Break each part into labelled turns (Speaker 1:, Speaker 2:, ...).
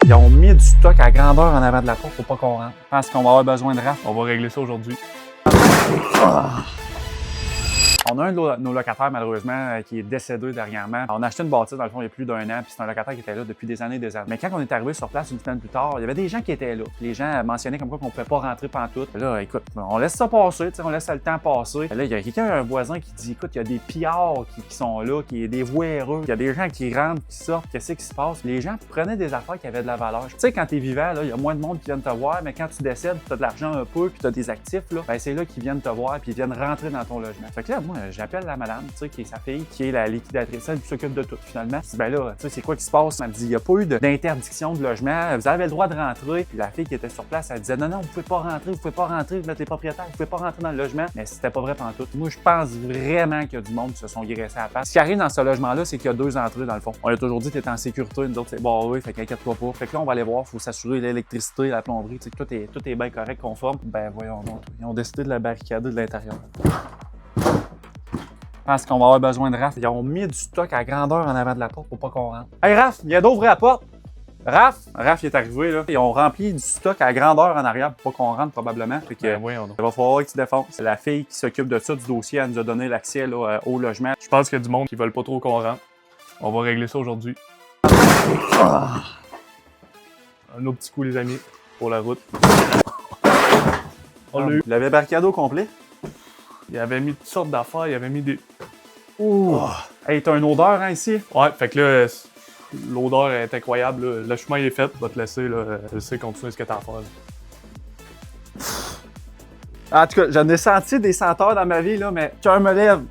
Speaker 1: Ils ont mis du stock à grandeur en avant de la porte pour pas qu'on rentre. Je pense qu'on va avoir besoin de rafles.
Speaker 2: On va régler ça aujourd'hui.
Speaker 1: On a un de nos locataires, malheureusement, qui est décédé dernièrement. On a acheté une bâtisse, dans le fond, il y a plus d'un an, puis c'est un locataire qui était là depuis des années et des années. Mais quand on est arrivé sur place une semaine plus tard, il y avait des gens qui étaient là. Les gens mentionnaient comme quoi qu'on ne pouvait pas rentrer pantoute. Là, écoute, on laisse ça passer, on laisse le temps passer. Là, il y a quelqu'un, un voisin, qui dit, écoute, il y a des pillards qui sont là, des voireux, il y a des gens qui rentrent, qui sortent, qu'est-ce qui se passe? Les gens prenaient des affaires qui avaient de la valeur. Tu sais, quand t'es vivant, il y a moins de monde qui viennent te voir, mais quand tu décèdes, tu as de l'argent un peu, puis tu as des actifs, là, ben c'est là qu'ils viennent te voir, puis ils viennent rentrer dans ton logement. Fait que là, moi, j'appelle la madame, tu sais, qui est sa fille, qui est la liquidatrice, celle qui s'occupe de tout, finalement. Je dis, ben là, tu sais, c'est quoi qui se passe? Elle me dit, il n'y a pas eu d'interdiction de logement, vous avez le droit de rentrer. Puis la fille qui était sur place, elle disait, non, vous pouvez pas rentrer, vous êtes les propriétaires, vous pouvez pas rentrer dans le logement. Mais c'était pas vrai pantoute. Moi, je pense vraiment qu'il y a du monde qui se sont graissés à la face. Ce qui arrive dans ce logement-là, c'est qu'il y a 2 entrées, dans le fond. On a toujours dit, t'es en sécurité, nous autres, c'est bon, oui, fait qu'inquiète-toi pas. Fait que là, on va aller voir, faut s'assurer l'électricité, la plomberie, tu sais, que tout est bien correct, conforme. Ben, voyons donc, ils ont décidé de la barricader de l'intérieur. Je pense qu'on va avoir besoin de rafles. Ils ont mis du stock à grandeur en avant de la porte pour pas qu'on rentre. Hey Raph, il y a d'ouvrir la porte! Raph, il est arrivé là. Ils ont rempli du stock à grandeur en arrière pour pas qu'on rentre probablement. Fait que, il va falloir que tu défonces. C'est la fille qui s'occupe de ça, du dossier. Elle nous a donné l'accès au logement.
Speaker 2: Je pense qu'il y a du monde qui veulent pas trop qu'on rentre. On va régler ça aujourd'hui. Un autre petit coup, les amis, pour la route. On l'a eu.
Speaker 1: Il avait barricade au complet.
Speaker 2: Il avait mis toutes sortes d'affaires, il avait mis des...
Speaker 1: Ouh! Hey, t'as une odeur, hein, ici?
Speaker 2: Ouais, fait que là, l'odeur est incroyable. Là. Le chemin est fait, va te laisser, là, continuer ce que t'as à faire.
Speaker 1: En tout cas, j'en ai senti des senteurs dans ma vie, là, mais cœur me lève.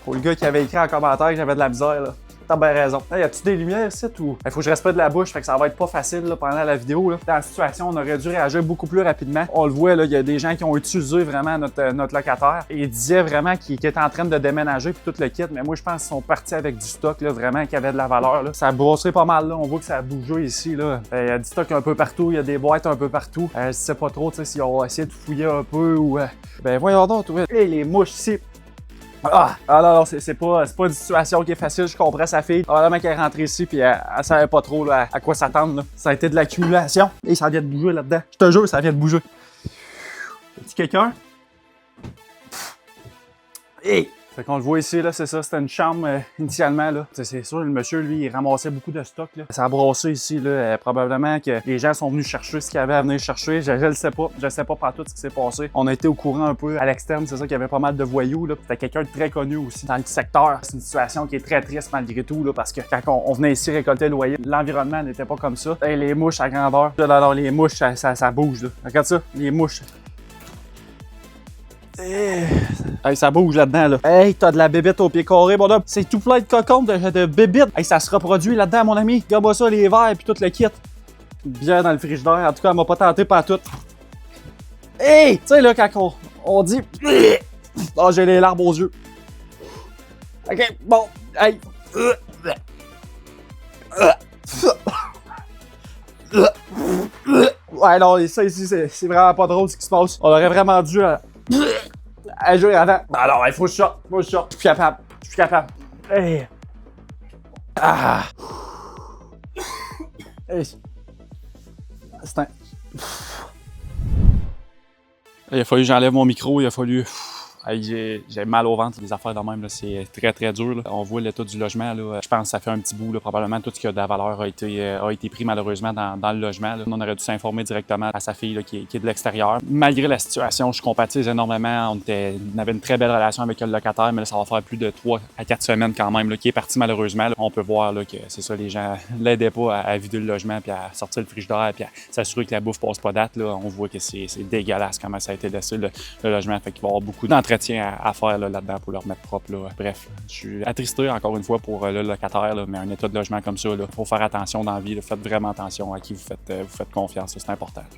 Speaker 1: Pour le gars qui avait écrit en commentaire que j'avais de la misère, là. T'as bien raison. Hey, y a-tu des lumières ici ou? Il faut que je reste pas de la bouche, fait que ça va être pas facile là, pendant la vidéo. Là. Dans la situation, on aurait dû réagir beaucoup plus rapidement. On le voit, il y a des gens qui ont utilisé vraiment notre locataire. Et ils disaient vraiment qu'il était en train de déménager puis tout le kit. Mais moi, je pense qu'ils sont partis avec du stock là, vraiment qui avait de la valeur. Là. Ça a brossé pas mal. Là. On voit que ça a bougé ici. Là. Il y a du stock un peu partout. Il y a des boîtes un peu partout. Je sais pas trop s'ils ont essayé de fouiller un peu ou. Ben voyons donc, hey, les mouches ici. Ah non, c'est pas une situation qui est facile, je comprends sa fille. Probablement qu'elle est rentrée ici puis elle savait pas trop là, à quoi s'attendre. Là. Ça a été de l'accumulation. Et ça vient de bouger là-dedans. Je te jure, ça vient de bouger. Y'a-tu quelqu'un? Hey! Fait qu'on le voit ici, là, c'est ça, c'était une chambre initialement. Là. C'est sûr, le monsieur, lui, il ramassait beaucoup de stock. Là. Ça a brassé ici, là, probablement que les gens sont venus chercher ce qu'il y avait à venir chercher. Je le sais pas. Je sais pas par tout ce qui s'est passé. On a été au courant un peu à l'externe, c'est ça qu'il y avait pas mal de voyous. C'était quelqu'un de très connu aussi dans le secteur. C'est une situation qui est très triste malgré tout, là, parce que quand on venait ici récolter le loyer, l'environnement n'était pas comme ça. Hey, les mouches à grandeur. Alors, les mouches, ça bouge. Là. Regarde ça, les mouches. Hey, ça bouge là-dedans, là. Hey, t'as de la bébite au pied carré, mon homme. C'est tout plein de cocons de bébites. Hey, ça se reproduit là-dedans, mon ami. Regarde-moi ça, les verres puis tout le kit. Bien dans le frigidaire. En tout cas, elle m'a pas tenté par tout. Hey! Tu sais, là, quand on dit... Oh, j'ai les larmes aux yeux. OK, bon. Hey. Ouais, non, ça ici, c'est vraiment pas drôle ce qui se passe. On aurait vraiment dû... agir avant. Alors, il faut que je sorte. Je suis capable. Hey. Ah. Hey. C'est un... Il a fallu que j'enlève mon micro, il a fallu... Hey, j'ai mal au ventre, les affaires de même, c'est très très dur. Là. On voit l'état du logement, là. Je pense que ça fait un petit bout, là. Probablement tout ce qui a de la valeur a été pris malheureusement dans le logement. Là. On aurait dû s'informer directement à sa fille là, qui est de l'extérieur. Malgré la situation, je compatise énormément. On avait une très belle relation avec le locataire, mais là, ça va faire plus de 3 à 4 semaines quand même, là, qui est parti malheureusement. Là. On peut voir là, que c'est ça, les gens l'aidaient pas à vider le logement, puis à sortir le frigidaire, puis à s'assurer que la bouffe passe pas date. Là. On voit que c'est dégueulasse comment ça a été laissé le logement. Fait qu'il va y avoir beaucoup d'entretien à faire là-dedans pour le remettre propre. Là. Bref, je suis attristé encore une fois pour le locataire, là, mais un état de logement comme ça, il faut faire attention dans la vie. Là. Faites vraiment attention à qui vous faites confiance, c'est important. Là.